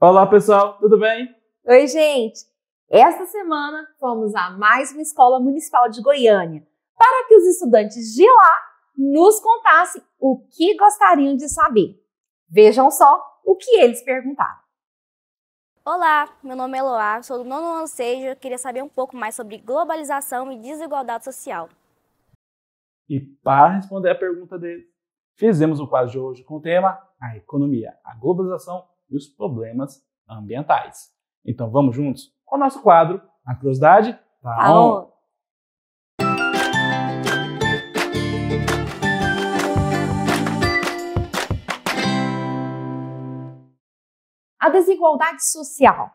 Olá pessoal, tudo bem? Oi gente! Esta semana fomos a mais uma escola municipal de Goiânia para que os estudantes de lá nos contassem o que gostariam de saber. Vejam só o que eles perguntaram. Olá, meu nome é Eloá, sou do 9º ano C e eu queria saber um pouco mais sobre globalização e desigualdade social. E para responder a pergunta dele, fizemos o quadro de hoje com o tema a economia, a globalização e os problemas ambientais. Então vamos juntos com o nosso quadro A Curiosidade da ONU. A desigualdade social,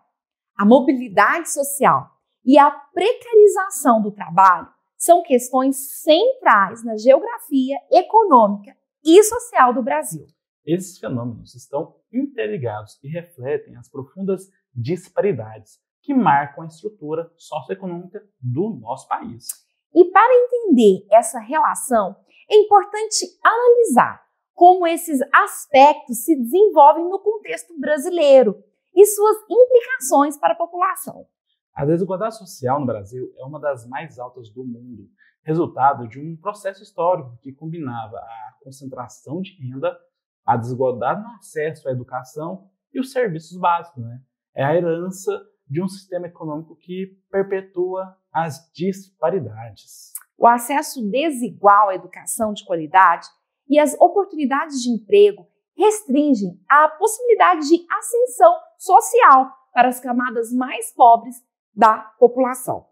a mobilidade social e a precarização do trabalho são questões centrais na geografia econômica e social do Brasil. Esses fenômenos estão interligados e refletem as profundas disparidades que marcam a estrutura socioeconômica do nosso país. E para entender essa relação, é importante analisar como esses aspectos se desenvolvem no contexto brasileiro e suas implicações para a população. A desigualdade social no Brasil é uma das mais altas do mundo, resultado de um processo histórico que combinava a concentração de renda, a desigualdade no acesso à educação e os serviços básicos. É a herança de um sistema econômico que perpetua as disparidades. O acesso desigual à educação de qualidade e as oportunidades de emprego restringem a possibilidade de ascensão social para as camadas mais pobres da população.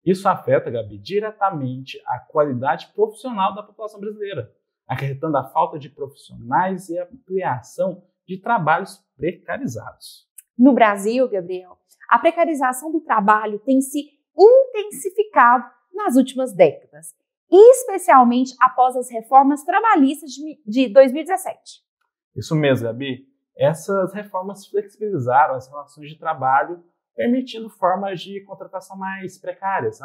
Isso afeta, Gabi, diretamente a qualidade profissional da população brasileira, acarretando a falta de profissionais e a ampliação de trabalhos precarizados. No Brasil, Gabriel, a precarização do trabalho tem se intensificado nas últimas décadas, especialmente após as reformas trabalhistas de 2017. Isso mesmo, Gabi. Essas reformas flexibilizaram as relações de trabalho, permitindo formas de contratação mais precárias,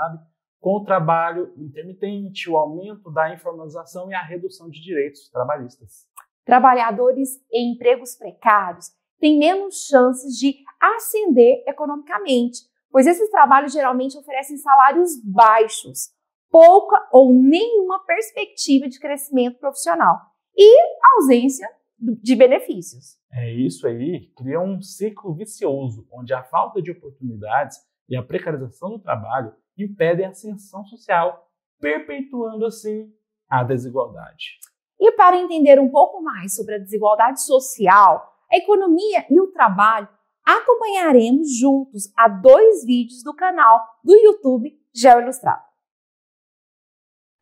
com o trabalho intermitente, o aumento da informalização e a redução de direitos trabalhistas. Trabalhadores em empregos precários têm menos chances de ascender economicamente, pois esses trabalhos geralmente oferecem salários baixos, pouca ou nenhuma perspectiva de crescimento profissional e ausência de benefícios. Isso aí cria um ciclo vicioso, onde a falta de oportunidades e a precarização do trabalho impedem a ascensão social, perpetuando assim a desigualdade. E para entender um pouco mais sobre a desigualdade social, a economia e o trabalho, acompanharemos juntos a 2 vídeos do canal do YouTube GeoIlustrado.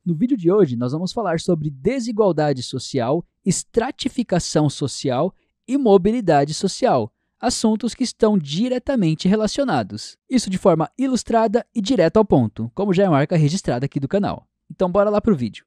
No vídeo de hoje, nós vamos falar sobre desigualdade social, estratificação social e mobilidade social, assuntos que estão diretamente relacionados. Isso de forma ilustrada e direto ao ponto, como já é marca registrada aqui do canal. Então bora lá pro vídeo.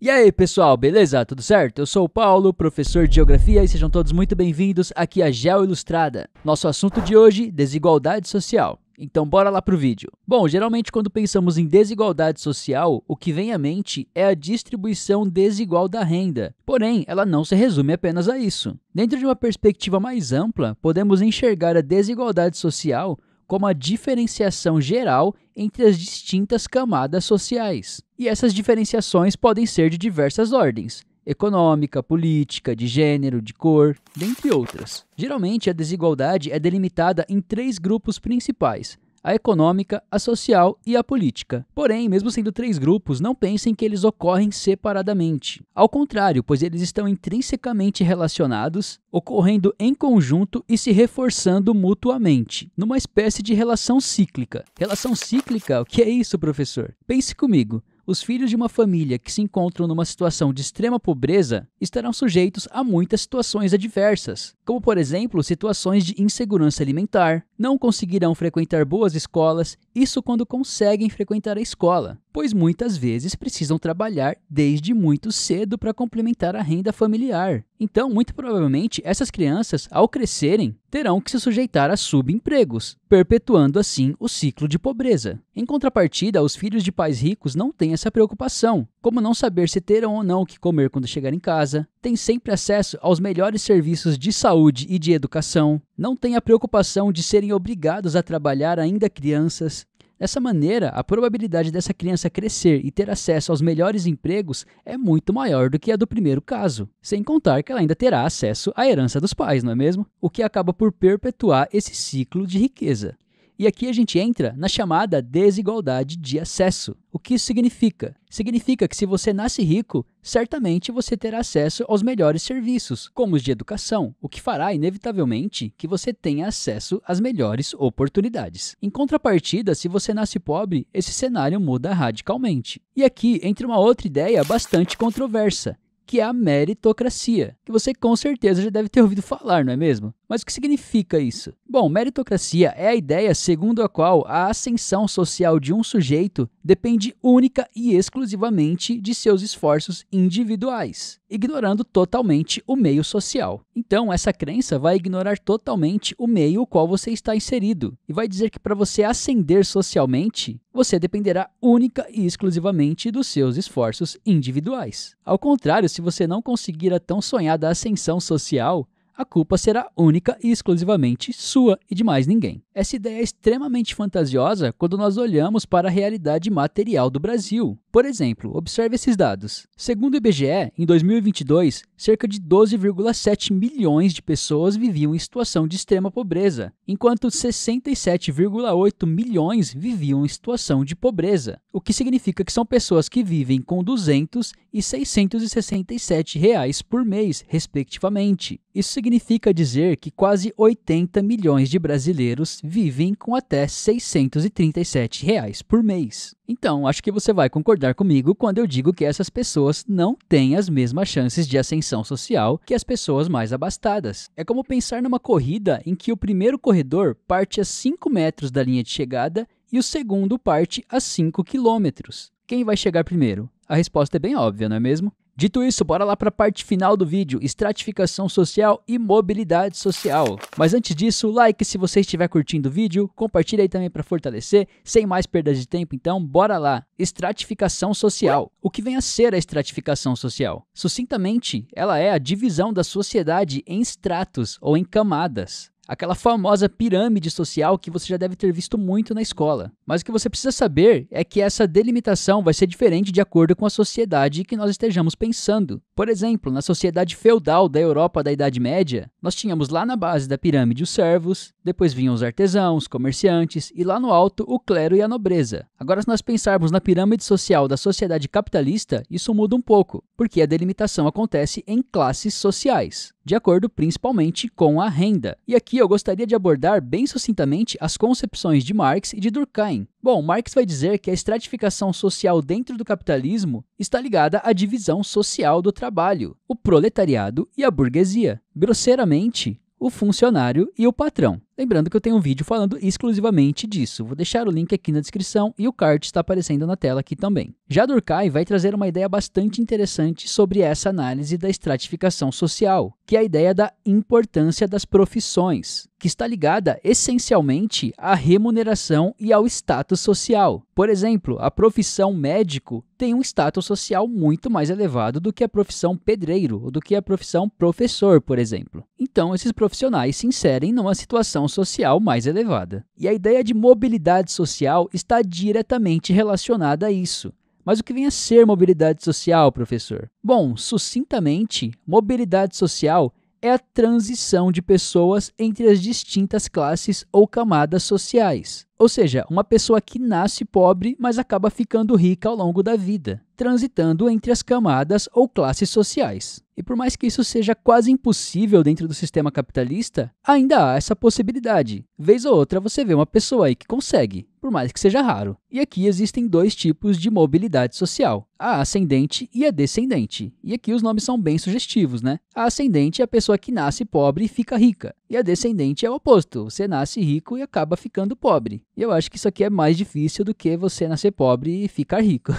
E aí pessoal, beleza? Tudo certo? Eu sou o Paulo, professor de Geografia e sejam todos muito bem-vindos aqui à GeoIlustrada. Nosso assunto de hoje, desigualdade social. Então bora lá pro vídeo. Bom, geralmente quando pensamos em desigualdade social, o que vem à mente é a distribuição desigual da renda. Porém, ela não se resume apenas a isso. Dentro de uma perspectiva mais ampla, podemos enxergar a desigualdade social como a diferenciação geral entre as distintas camadas sociais. E essas diferenciações podem ser de diversas ordens: econômica, política, de gênero, de cor, dentre outras. Geralmente, a desigualdade é delimitada em 3 grupos principais: a econômica, a social e a política. Porém, mesmo sendo 3 grupos, não pensem que eles ocorrem separadamente. Ao contrário, pois eles estão intrinsecamente relacionados, ocorrendo em conjunto e se reforçando mutuamente, numa espécie de relação cíclica. Relação cíclica? O que é isso, professor? Pense comigo. Os filhos de uma família que se encontram numa situação de extrema pobreza estarão sujeitos a muitas situações adversas, como, por exemplo, situações de insegurança alimentar, não conseguirão frequentar boas escolas, isso quando conseguem frequentar a escola. pois muitas vezes precisam trabalhar desde muito cedo para complementar a renda familiar. Então, muito provavelmente, essas crianças, ao crescerem, terão que se sujeitar a subempregos, perpetuando assim o ciclo de pobreza. Em contrapartida, os filhos de pais ricos não têm essa preocupação, como não saber se terão ou não o que comer quando chegar em casa, têm sempre acesso aos melhores serviços de saúde e de educação, não têm a preocupação de serem obrigados a trabalhar ainda crianças. Dessa maneira, a probabilidade dessa criança crescer e ter acesso aos melhores empregos é muito maior do que a do primeiro caso, sem contar que ela ainda terá acesso à herança dos pais, não é mesmo? O que acaba por perpetuar esse ciclo de riqueza. E aqui a gente entra na chamada desigualdade de acesso. O que isso significa? Significa que se você nasce rico, certamente você terá acesso aos melhores serviços, como os de educação, o que fará, inevitavelmente, que você tenha acesso às melhores oportunidades. Em contrapartida, se você nasce pobre, esse cenário muda radicalmente. E aqui entra uma outra ideia bastante controversa, que é a meritocracia, que você com certeza já deve ter ouvido falar, não é mesmo? Mas o que significa isso? Bom, meritocracia é a ideia segundo a qual a ascensão social de um sujeito depende única e exclusivamente de seus esforços individuais, ignorando totalmente o meio social. Então, essa crença vai ignorar totalmente o meio no qual você está inserido e vai dizer que para você ascender socialmente, você dependerá única e exclusivamente dos seus esforços individuais. Ao contrário, se você não conseguir a tão sonhada ascensão social, a culpa será única e exclusivamente sua e de mais ninguém. Essa ideia é extremamente fantasiosa quando nós olhamos para a realidade material do Brasil. Por exemplo, observe esses dados. Segundo o IBGE, em 2022, cerca de 12,7 milhões de pessoas viviam em situação de extrema pobreza, enquanto 67,8 milhões viviam em situação de pobreza, o que significa que são pessoas que vivem com R$ 200 e R$ 667 reais por mês, respectivamente. Isso significa dizer que quase 80 milhões de brasileiros vivem com até R$ 637 reais por mês. Então, acho que você vai concordar comigo quando eu digo que essas pessoas não têm as mesmas chances de ascensão social que as pessoas mais abastadas. É como pensar numa corrida em que o primeiro corredor parte a 5 metros da linha de chegada e o segundo parte a 5 quilômetros. Quem vai chegar primeiro? A resposta é bem óbvia, não é mesmo? Dito isso, bora lá para a parte final do vídeo, estratificação social e mobilidade social. Mas antes disso, like se você estiver curtindo o vídeo, compartilha aí também para fortalecer, sem mais perda de tempo, então bora lá. Estratificação social. O que vem a ser a estratificação social? Sucintamente, ela é a divisão da sociedade em estratos ou em camadas. Aquela famosa pirâmide social que você já deve ter visto muito na escola. Mas o que você precisa saber é que essa delimitação vai ser diferente de acordo com a sociedade que nós estejamos pensando. Por exemplo, na sociedade feudal da Europa da Idade Média, nós tínhamos lá na base da pirâmide os servos, depois vinham os artesãos, comerciantes e lá no alto o clero e a nobreza. Agora, se nós pensarmos na pirâmide social da sociedade capitalista, isso muda um pouco, porque a delimitação acontece em classes sociais, de acordo principalmente com a renda. E aqui eu gostaria de abordar bem sucintamente as concepções de Marx e de Durkheim. Bom, Marx vai dizer que a estratificação social dentro do capitalismo está ligada à divisão social do trabalho, o proletariado e a burguesia. Grosseiramente, o funcionário e o patrão. Lembrando que eu tenho um vídeo falando exclusivamente disso. Vou deixar o link aqui na descrição e o card está aparecendo na tela aqui também. Já Durkheim vai trazer uma ideia bastante interessante sobre essa análise da estratificação social, que é a ideia da importância das profissões, que está ligada essencialmente à remuneração e ao status social. Por exemplo, a profissão médico tem um status social muito mais elevado do que a profissão pedreiro ou do que a profissão professor, por exemplo. Então, esses profissionais se inserem numa situação social mais elevada. E a ideia de mobilidade social está diretamente relacionada a isso. Mas o que vem a ser mobilidade social, professor? Bom, sucintamente, mobilidade social é a transição de pessoas entre as distintas classes ou camadas sociais. Ou seja, uma pessoa que nasce pobre, mas acaba ficando rica ao longo da vida, transitando entre as camadas ou classes sociais. E por mais que isso seja quase impossível dentro do sistema capitalista, ainda há essa possibilidade. Vez ou outra você vê uma pessoa aí que consegue, por mais que seja raro. E aqui existem dois tipos de mobilidade social, a ascendente e a descendente. E aqui os nomes são bem sugestivos, né? A ascendente é a pessoa que nasce pobre e fica rica. E a descendente é o oposto, você nasce rico e acaba ficando pobre. E eu acho que isso aqui é mais difícil do que você nascer pobre e ficar rico.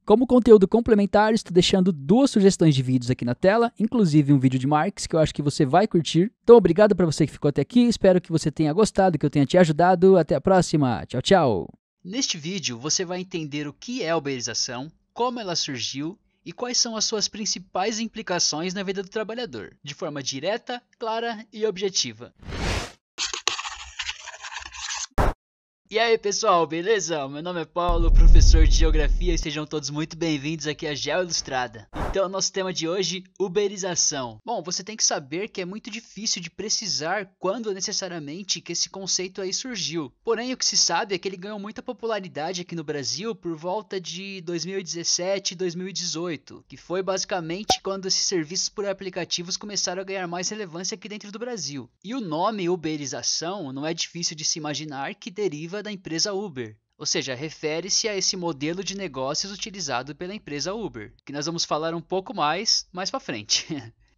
Como conteúdo complementar, estou deixando 2 sugestões de vídeos aqui na tela, inclusive um vídeo de Marx que eu acho que você vai curtir. Então, obrigado para você que ficou até aqui, espero que você tenha gostado, que eu tenha te ajudado. Até a próxima, tchau, tchau! Neste vídeo, você vai entender o que é a uberização, como ela surgiu e quais são as suas principais implicações na vida do trabalhador, de forma direta, clara e objetiva. E aí pessoal, beleza? Meu nome é Paulo, professor de Geografia e sejam todos muito bem-vindos aqui à Geo Ilustrada. Então, nosso tema de hoje, uberização. Bom, você tem que saber que é muito difícil de precisar quando necessariamente que esse conceito aí surgiu. Porém, o que se sabe é que ele ganhou muita popularidade aqui no Brasil por volta de 2017 e 2018, que foi basicamente quando esses serviços por aplicativos começaram a ganhar mais relevância aqui dentro do Brasil. E o nome uberização não é difícil de se imaginar que deriva da empresa Uber, ou seja, refere-se a esse modelo de negócios utilizado pela empresa Uber, que nós vamos falar um pouco mais para frente.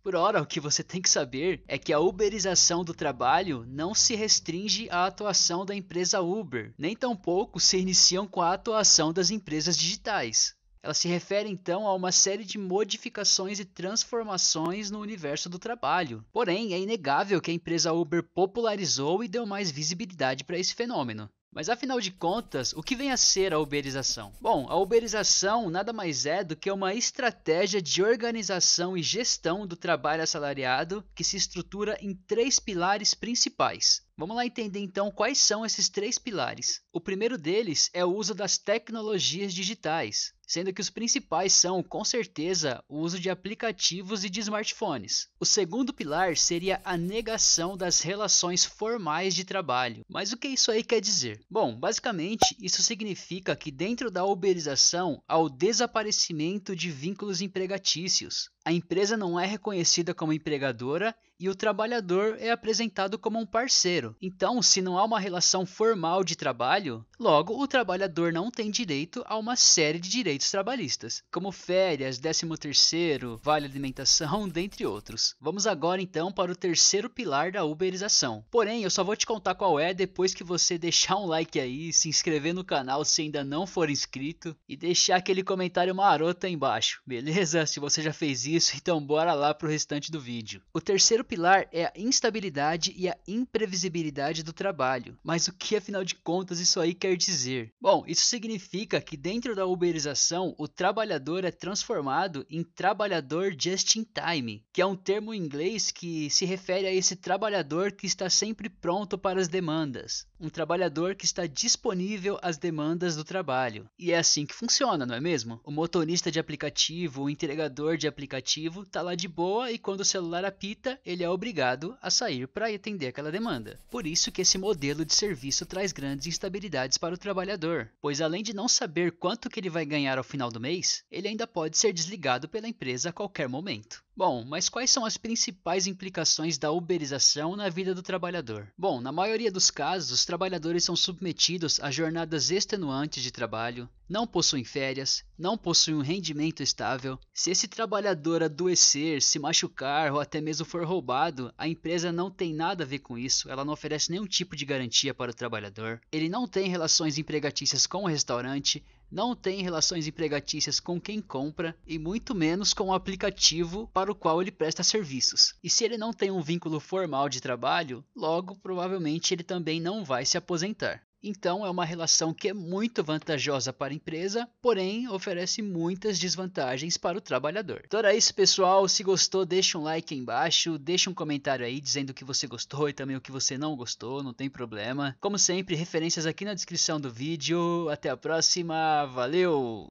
Por ora, o que você tem que saber é que a uberização do trabalho não se restringe à atuação da empresa Uber, nem tampouco se iniciam com a atuação das empresas digitais. Ela se refere então a uma série de modificações e transformações no universo do trabalho. Porém, é inegável que a empresa Uber popularizou e deu mais visibilidade para esse fenômeno. Mas afinal de contas, o que vem a ser a uberização? Bom, a uberização nada mais é do que uma estratégia de organização e gestão do trabalho assalariado que se estrutura em 3 pilares principais. Vamos lá entender então quais são esses 3 pilares. O primeiro deles é o uso das tecnologias digitais, sendo que os principais são, com certeza, o uso de aplicativos e de smartphones. O segundo pilar seria a negação das relações formais de trabalho. Mas o que isso aí quer dizer? Bom, basicamente, isso significa que dentro da uberização há o desaparecimento de vínculos empregatícios. A empresa não é reconhecida como empregadora e o trabalhador é apresentado como um parceiro. Então, se não há uma relação formal de trabalho, logo o trabalhador não tem direito a uma série de direitos trabalhistas, como férias, 13º, vale alimentação, dentre outros. Vamos agora então para o terceiro pilar da uberização. Porém, eu só vou te contar qual é depois que você deixar um like aí, se inscrever no canal se ainda não for inscrito e deixar aquele comentário maroto aí embaixo, beleza? Se você já fez isso, então bora lá pro restante do vídeo. O terceiro pilar é a instabilidade e a imprevisibilidade do trabalho. Mas o que afinal de contas isso aí quer dizer? Bom, isso significa que dentro da uberização o trabalhador é transformado em trabalhador just in time, que é um termo em inglês que se refere a esse trabalhador que está sempre pronto para as demandas. Um trabalhador que está disponível às demandas do trabalho. E é assim que funciona, não é mesmo? O motorista de aplicativo, o entregador de aplicativo tá lá de boa e quando o celular apita, ele é obrigado a sair para atender aquela demanda. Por isso que esse modelo de serviço traz grandes instabilidades para o trabalhador, pois além de não saber quanto que ele vai ganhar ao final do mês, ele ainda pode ser desligado pela empresa a qualquer momento. Bom, mas quais são as principais implicações da uberização na vida do trabalhador? Bom, na maioria dos casos, os trabalhadores são submetidos a jornadas extenuantes de trabalho, não possuem férias, não possuem um rendimento estável. Se esse trabalhador adoecer, se machucar ou até mesmo for roubado, a empresa não tem nada a ver com isso, ela não oferece nenhum tipo de garantia para o trabalhador. Ele não tem relações empregatícias com o restaurante, não tem relações empregatícias com quem compra e muito menos com o aplicativo para o qual ele presta serviços. E se ele não tem um vínculo formal de trabalho, logo provavelmente ele também não vai se aposentar. Então é uma relação que é muito vantajosa para a empresa, porém oferece muitas desvantagens para o trabalhador. Então era isso, pessoal. Se gostou, deixa um like aí embaixo, deixa um comentário aí dizendo o que você gostou e também o que você não gostou, não tem problema. Como sempre, referências aqui na descrição do vídeo. Até a próxima, valeu!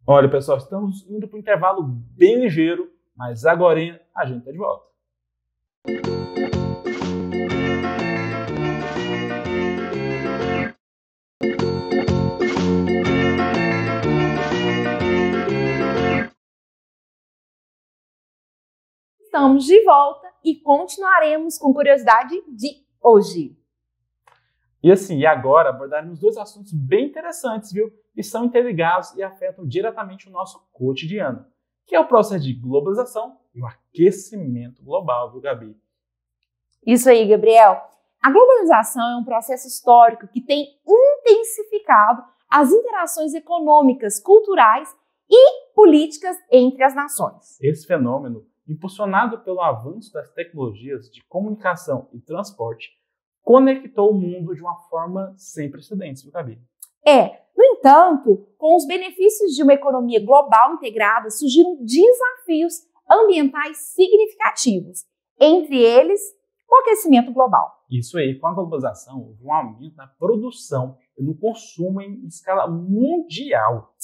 Olha, pessoal, estamos indo para um intervalo bem ligeiro, mas agora a gente está de volta. Estamos de volta e continuaremos com curiosidade de hoje. E assim, agora abordaremos 2 assuntos bem interessantes, viu? E são interligados e afetam diretamente o nosso cotidiano, que é o processo de globalização e o aquecimento global, viu, Gabi? Isso aí, Gabriel. A globalização é um processo histórico que tem intensificado as interações econômicas, culturais e políticas entre as nações. Esse fenômeno, impulsionado pelo avanço das tecnologias de comunicação e transporte, conectou o mundo de uma forma sem precedentes, viu, Gabi? No entanto, com os benefícios de uma economia global integrada, surgiram desafios ambientais significativos, entre eles o aquecimento global. Isso aí, com a globalização, houve um aumento na produção e no consumo em escala mundial.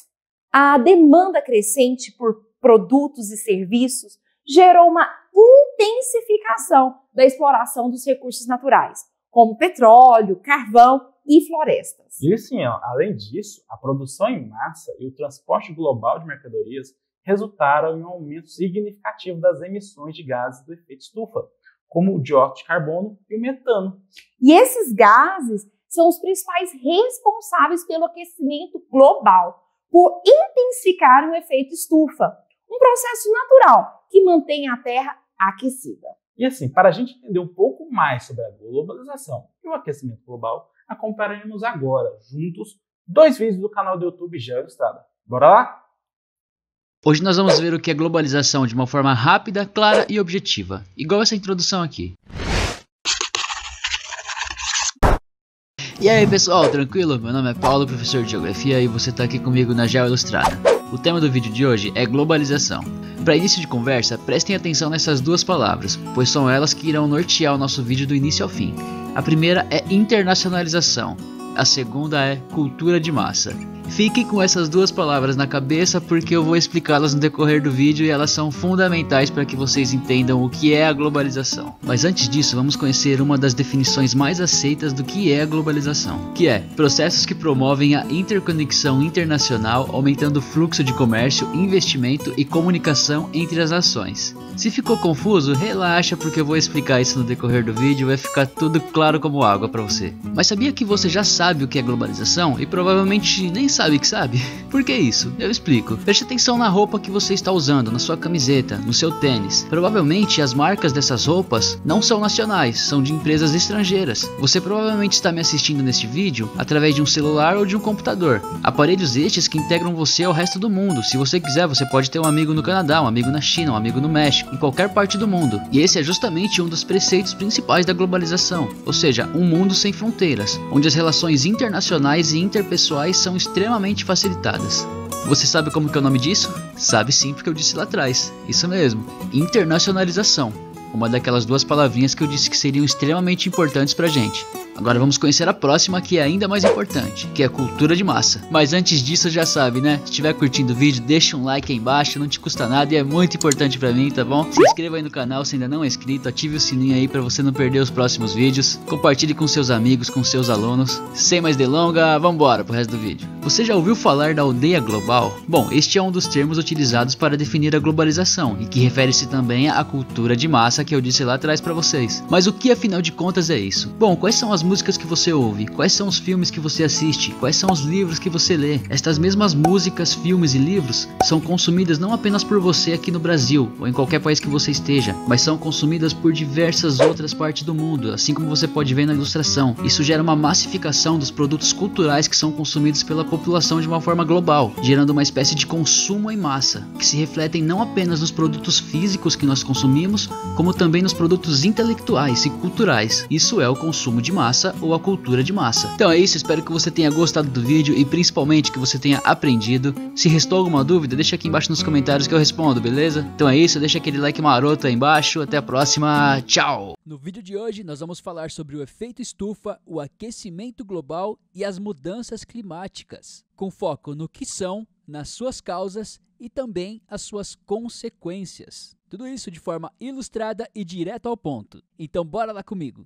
A demanda crescente por produtos e serviços gerou uma intensificação da exploração dos recursos naturais, como petróleo, carvão e florestas. E sim, além disso, a produção em massa e o transporte global de mercadorias resultaram em um aumento significativo das emissões de gases do efeito estufa, como o dióxido de carbono e o metano. E esses gases são os principais responsáveis pelo aquecimento global, por intensificar o efeito estufa, um processo natural que mantém a Terra aquecida. E assim, para a gente entender um pouco mais sobre a globalização e o aquecimento global, acompanharemos agora, juntos, 2 vídeos do canal do YouTube Geo Ilustrada. Bora lá? Hoje nós vamos ver o que é globalização de uma forma rápida, clara e objetiva, igual essa introdução aqui. E aí pessoal, tranquilo? Meu nome é Paulo, professor de Geografia, e você está aqui comigo na Geo Ilustrada. O tema do vídeo de hoje é globalização. Para início de conversa, prestem atenção nessas duas palavras, pois são elas que irão nortear o nosso vídeo do início ao fim. A primeira é internacionalização, a segunda é cultura de massa. Fiquem com essas duas palavras na cabeça porque eu vou explicá-las no decorrer do vídeo e elas são fundamentais para que vocês entendam o que é a globalização. Mas antes disso, vamos conhecer uma das definições mais aceitas do que é a globalização, que é processos que promovem a interconexão internacional, aumentando o fluxo de comércio, investimento e comunicação entre as nações. Se ficou confuso, relaxa porque eu vou explicar isso no decorrer do vídeo e vai ficar tudo claro como água para você. Mas sabia que você já sabe o que é globalização e provavelmente nem sabe que sabe? Por que isso? Eu explico. Preste atenção na roupa que você está usando, na sua camiseta, no seu tênis. Provavelmente as marcas dessas roupas não são nacionais, são de empresas estrangeiras. Você provavelmente está me assistindo neste vídeo através de um celular ou de um computador. Aparelhos estes que integram você ao resto do mundo. Se você quiser, você pode ter um amigo no Canadá, um amigo na China, um amigo no México, em qualquer parte do mundo. E esse é justamente um dos preceitos principais da globalização, ou seja, um mundo sem fronteiras, onde as relações internacionais e interpessoais são extremamente facilitadas. Você sabe como que é o nome disso? Sabe sim, porque eu disse lá atrás. Isso mesmo, internacionalização. Uma daquelas duas palavrinhas que eu disse que seriam extremamente importantes pra gente. Agora vamos conhecer a próxima, que é ainda mais importante, que é a cultura de massa. Mas antes disso, já sabe, né? Se estiver curtindo o vídeo, deixa um like aí embaixo, não te custa nada e é muito importante pra mim, tá bom? Se inscreva aí no canal se ainda não é inscrito, ative o sininho aí pra você não perder os próximos vídeos. Compartilhe com seus amigos, com seus alunos. Sem mais delonga, vambora pro resto do vídeo. Você já ouviu falar da aldeia global? Bom, este é um dos termos utilizados para definir a globalização e que refere-se também à cultura de massa que eu disse lá atrás pra vocês. Mas o que afinal de contas é isso? Bom, quais são as músicas que você ouve? Quais são os filmes que você assiste? Quais são os livros que você lê? Estas mesmas músicas, filmes e livros são consumidas não apenas por você aqui no Brasil ou em qualquer país que você esteja, mas são consumidas por diversas outras partes do mundo, assim como você pode ver na ilustração. Isso gera uma massificação dos produtos culturais que são consumidos pela população de uma forma global, gerando uma espécie de consumo em massa, que se refletem não apenas nos produtos físicos que nós consumimos, como também nos produtos intelectuais e culturais. Isso é o consumo de massa ou a cultura de massa. Então é isso, espero que você tenha gostado do vídeo e principalmente que você tenha aprendido. Se restou alguma dúvida, deixa aqui embaixo nos comentários que eu respondo, beleza? Então é isso, deixa aquele like maroto aí embaixo, até a próxima, tchau! No vídeo de hoje nós vamos falar sobre o efeito estufa, o aquecimento global e as mudanças climáticas, com foco no que são, nas suas causas e também as suas consequências. Tudo isso de forma ilustrada e direto ao ponto. Então bora lá comigo!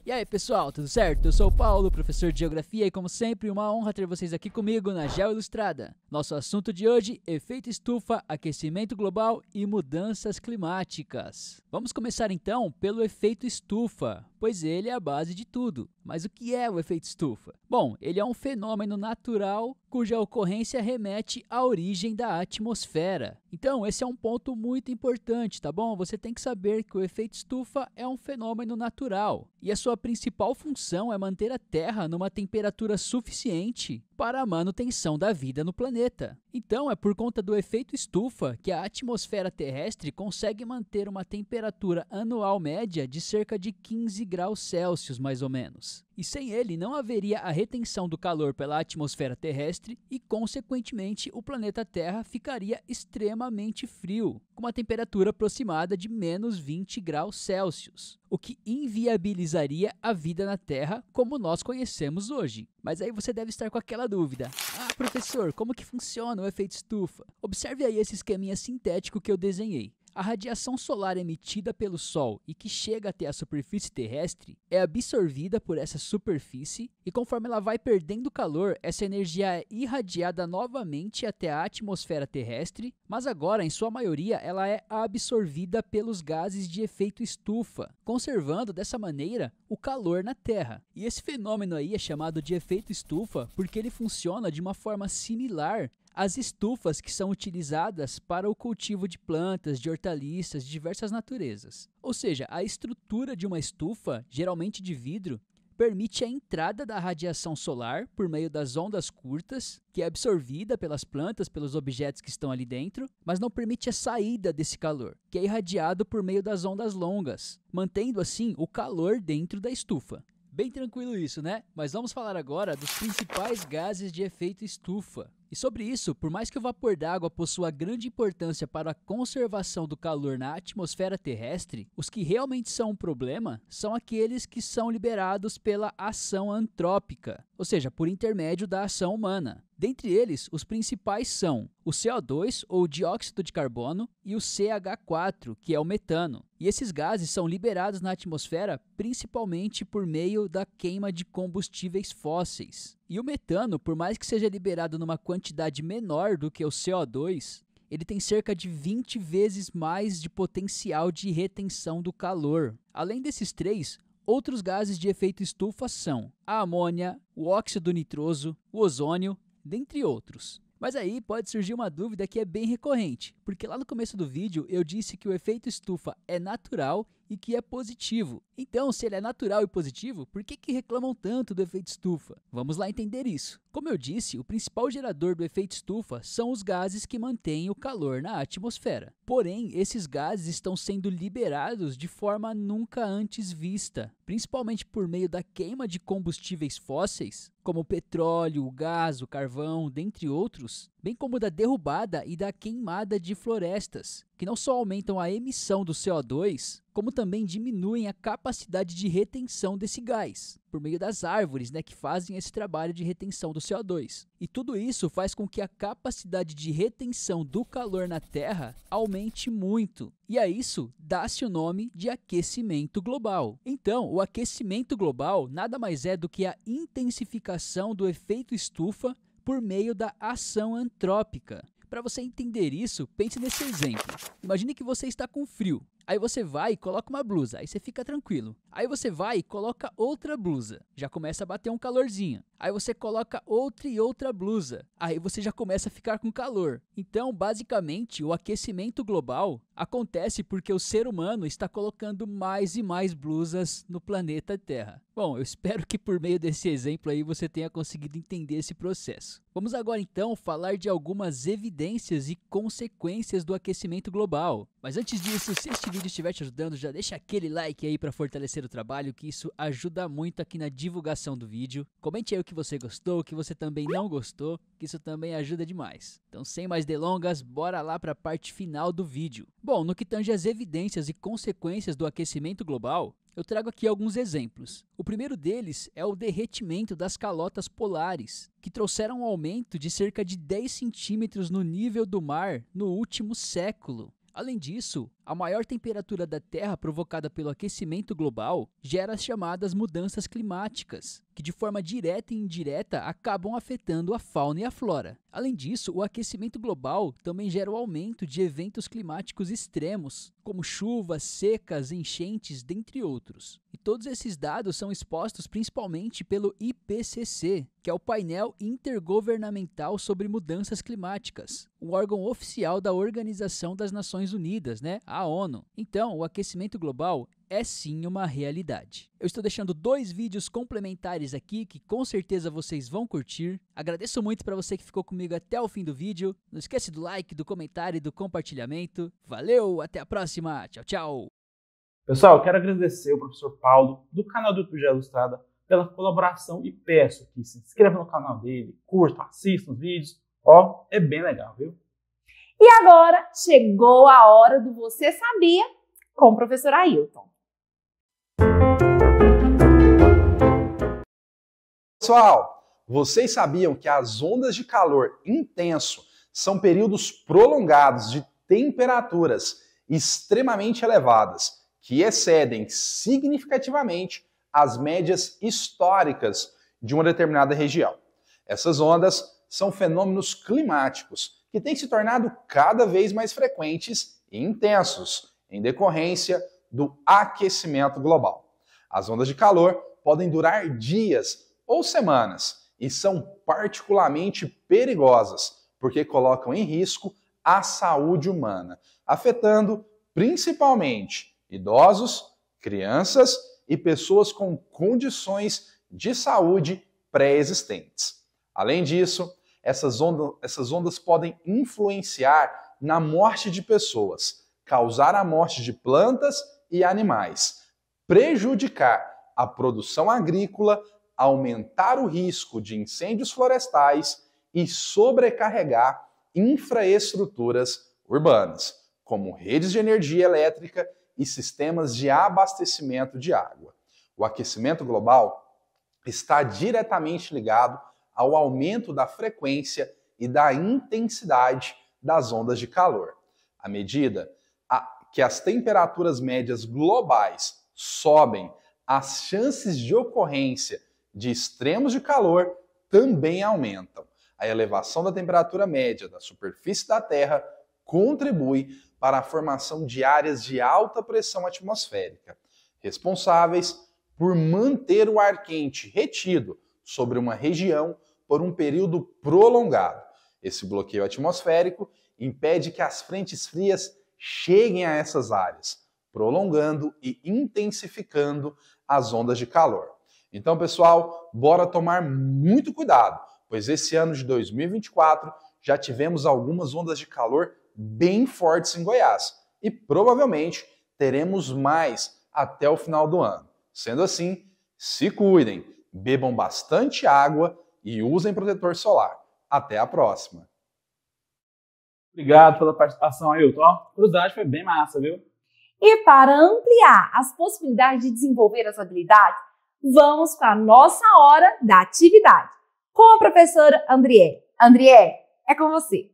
E aí pessoal, tudo certo? Eu sou o Paulo, professor de Geografia e como sempre uma honra ter vocês aqui comigo na Geo Ilustrada. Nosso assunto de hoje, efeito estufa, aquecimento global e mudanças climáticas. Vamos começar então pelo efeito estufa. pois ele é a base de tudo. Mas o que é o efeito estufa? Bom, ele é um fenômeno natural cuja ocorrência remete à origem da atmosfera. Então, esse é um ponto muito importante, tá bom? Você tem que saber que o efeito estufa é um fenômeno natural e a sua principal função é manter a Terra numa temperatura suficiente para a manutenção da vida no planeta. Então, é por conta do efeito estufa que a atmosfera terrestre consegue manter uma temperatura anual média de cerca de 15 graus Celsius, mais ou menos. E sem ele, não haveria a retenção do calor pela atmosfera terrestre e, consequentemente, o planeta Terra ficaria extremamente frio, com uma temperatura aproximada de menos 20 graus Celsius, o que inviabilizaria a vida na Terra como nós conhecemos hoje. Mas aí você deve estar com aquela dúvida. Ah, professor, como que funciona o efeito estufa? Observe aí esse esqueminha sintético que eu desenhei. A radiação solar emitida pelo Sol e que chega até a superfície terrestre é absorvida por essa superfície e conforme ela vai perdendo calor, essa energia é irradiada novamente até a atmosfera terrestre, mas agora, em sua maioria, ela é absorvida pelos gases de efeito estufa, conservando dessa maneira o calor na Terra. E esse fenômeno aí é chamado de efeito estufa porque ele funciona de uma forma similar às estufas que são utilizadas para o cultivo de plantas, de hortaliças, de diversas naturezas. Ou seja, a estrutura de uma estufa, geralmente de vidro, permite a entrada da radiação solar por meio das ondas curtas, que é absorvida pelas plantas, pelos objetos que estão ali dentro, mas não permite a saída desse calor, que é irradiado por meio das ondas longas, mantendo assim o calor dentro da estufa. Bem tranquilo isso, né? Mas vamos falar agora dos principais gases de efeito estufa. E sobre isso, por mais que o vapor d'água possua grande importância para a conservação do calor na atmosfera terrestre, os que realmente são um problema são aqueles que são liberados pela ação antrópica, ou seja, por intermédio da ação humana. Dentre eles, os principais são o CO2, ou dióxido de carbono, e o CH4, que é o metano. E esses gases são liberados na atmosfera principalmente por meio da queima de combustíveis fósseis. E o metano, por mais que seja liberado numa quantidade menor do que o CO2, ele tem cerca de 20 vezes mais de potencial de retenção do calor. Além desses três, outros gases de efeito estufa são a amônia, o óxido nitroso, o ozônio, dentre outros. Mas aí pode surgir uma dúvida que é bem recorrente, porque lá no começo do vídeo eu disse que o efeito estufa é natural e que é positivo. Então, se ele é natural e positivo, por que reclamam tanto do efeito estufa? Vamos lá entender isso. Como eu disse, o principal gerador do efeito estufa são os gases que mantêm o calor na atmosfera. Porém, esses gases estão sendo liberados de forma nunca antes vista, principalmente por meio da queima de combustíveis fósseis, como o petróleo, o gás, o carvão, dentre outros, bem como da derrubada e da queimada de florestas, que não só aumentam a emissão do CO2, como também diminuem a capacidade de retenção desse gás, por meio das árvores, que fazem esse trabalho de retenção do CO2. E tudo isso faz com que a capacidade de retenção do calor na Terra aumente muito. E a isso dá-se o nome de aquecimento global. Então, o aquecimento global nada mais é do que a intensificação do efeito estufa por meio da ação antrópica. Para você entender isso, pense nesse exemplo. Imagine que você está com frio. Aí você vai e coloca uma blusa, aí você fica tranquilo. Aí você vai e coloca outra blusa, já começa a bater um calorzinho. Aí você coloca outra e outra blusa, aí você já começa a ficar com calor. Então, basicamente, o aquecimento global acontece porque o ser humano está colocando mais e mais blusas no planeta Terra. Bom, eu espero que por meio desse exemplo aí você tenha conseguido entender esse processo. Vamos agora então falar de algumas evidências e consequências do aquecimento global. Mas antes disso, se este vídeo estiver te ajudando, já deixa aquele like aí para fortalecer o trabalho, que isso ajuda muito aqui na divulgação do vídeo. Comente aí o que você gostou, o que você também não gostou, que isso também ajuda demais. Então, sem mais delongas, bora lá para a parte final do vídeo. Bom, no que tange as evidências e consequências do aquecimento global, eu trago aqui alguns exemplos. O primeiro deles é o derretimento das calotas polares, que trouxeram um aumento de cerca de 10 centímetros no nível do mar no último século. Além disso, A maior temperatura da Terra provocada pelo aquecimento global gera as chamadas mudanças climáticas, que de forma direta e indireta acabam afetando a fauna e a flora. Além disso, o aquecimento global também gera o aumento de eventos climáticos extremos, como chuvas, secas, enchentes, dentre outros. E todos esses dados são expostos principalmente pelo IPCC, que é o painel intergovernamental sobre mudanças climáticas, o órgão oficial da Organização das Nações Unidas, a ONU. Então, o aquecimento global é sim uma realidade. Eu estou deixando 2 vídeos complementares aqui que com certeza vocês vão curtir. Agradeço muito para você que ficou comigo até o fim do vídeo. Não esquece do like, do comentário e do compartilhamento. Valeu, até a próxima. Tchau, tchau. Pessoal, eu quero agradecer ao professor Paulo, do canal do YouTube Geo Ilustrada, pela colaboração e peço que se inscreva no canal dele, curta, assista os vídeos. É bem legal, viu? E agora chegou a hora do Você Sabia com o professor Ailton. Pessoal, vocês sabiam que as ondas de calor intenso são períodos prolongados de temperaturas extremamente elevadas, que excedem significativamente as médias históricas de uma determinada região. Essas ondas são fenômenos climáticos que têm se tornado cada vez mais frequentes e intensos em decorrência do aquecimento global. As ondas de calor podem durar dias ou semanas e são particularmente perigosas porque colocam em risco a saúde humana, afetando principalmente idosos, crianças e pessoas com condições de saúde pré-existentes. Além disso, essas ondas podem influenciar na morte de pessoas, causar a morte de plantas e animais, prejudicar a produção agrícola, aumentar o risco de incêndios florestais e sobrecarregar infraestruturas urbanas, como redes de energia elétrica e sistemas de abastecimento de água. O aquecimento global está diretamente ligado ao aumento da frequência e da intensidade das ondas de calor. À medida que as temperaturas médias globais sobem, as chances de ocorrência de extremos de calor também aumentam. A elevação da temperatura média da superfície da Terra contribui para a formação de áreas de alta pressão atmosférica, responsáveis por manter o ar quente retido sobre uma região por um período prolongado. Esse bloqueio atmosférico impede que as frentes frias cheguem a essas áreas, prolongando e intensificando as ondas de calor. Então, pessoal, bora tomar muito cuidado, pois esse ano de 2024 já tivemos algumas ondas de calor bem fortes em Goiás e provavelmente teremos mais até o final do ano. Sendo assim, se cuidem, bebam bastante água e usem protetor solar. Até a próxima! Obrigado pela participação, Ailton. A curiosidade foi bem massa, viu? E para ampliar as possibilidades de desenvolver as habilidades, vamos para a nossa hora da atividade, com a professora Andriele. Andriele, é com você.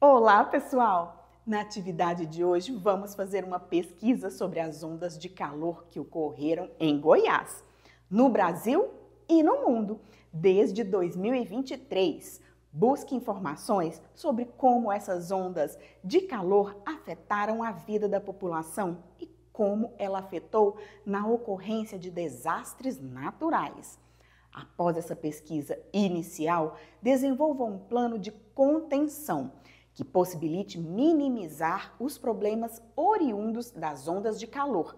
Olá, pessoal! Na atividade de hoje, vamos fazer uma pesquisa sobre as ondas de calor que ocorreram em Goiás, no Brasil e no mundo, desde 2023. Busque informações sobre como essas ondas de calor afetaram a vida da população e como ela afetou na ocorrência de desastres naturais. Após essa pesquisa inicial, desenvolva um plano de contenção que possibilite minimizar os problemas oriundos das ondas de calor.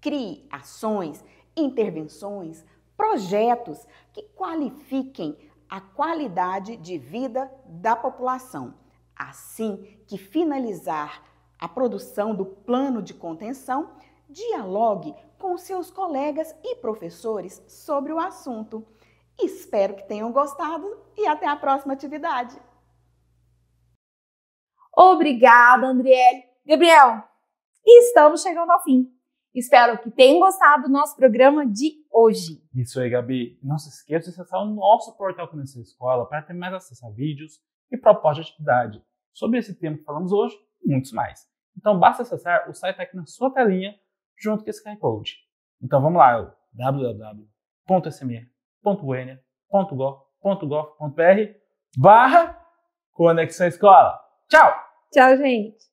Crie ações, intervenções, projetos que qualifiquem a qualidade de vida da população. Assim que finalizar a produção do plano de contenção, dialogue com seus colegas e professores sobre o assunto. Espero que tenham gostado e até a próxima atividade. Obrigada, Andriele. Gabriel, estamos chegando ao fim. Espero que tenham gostado do nosso programa de hoje. Isso aí, Gabi. Não se esqueça de acessar o nosso portal Conhecer Escola para ter mais acesso a vídeos, e propósito de atividade. Sobre esse tema que falamos hoje, e muitos mais. Então basta acessar o site aqui na sua telinha, junto com esse QR Code. Então vamos lá, www.sme.uenia.gov.br/Conexão Escola. Tchau! Tchau, gente!